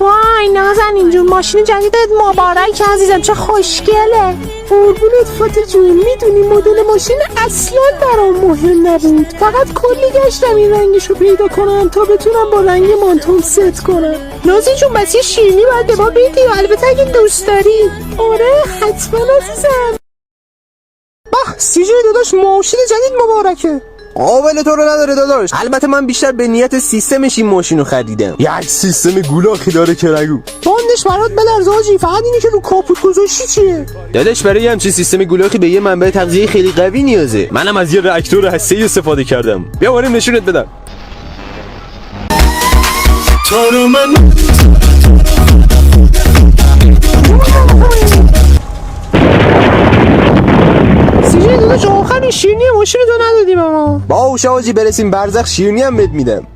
وای نازنین جون، ماشین جدیدت مبارک عزیزم، چه خوشگله. قربونت فاطمه جون، میدونی مدل ماشین اصلا برام مهم نبود، فقط کلی گشتم این رنگشو پیدا کنم تا بتونم با رنگ مانتون ست کنم. نازی جون بس یه شیرینی باید به ما بدی، البته اگه دوست داری. آره حتما عزیزم. سیجی داداش ماشین جدید مبارکه. قابل تو رو نداره داداش. البته من بیشتر به نیت سیستمش این ماشین رو خریدم. یک سیستم گولاخی داره که نگو. باندش برات بلرز آجی، فقط اینی که رو کاپوت گذاشتی چیه؟ داداش برای همچین سیستم گولاخی به یه منبع تغذیه خیلی قوی نیازه. منم از یه راکتور هسته‌ای استفاده کردم. بیا بریم نشونت بدم. سیجی داداش آخر این شیرینی ماشین تو ندادی به ما. باشه آجی، برسیم برزخ شیرینی هم بهت میدم.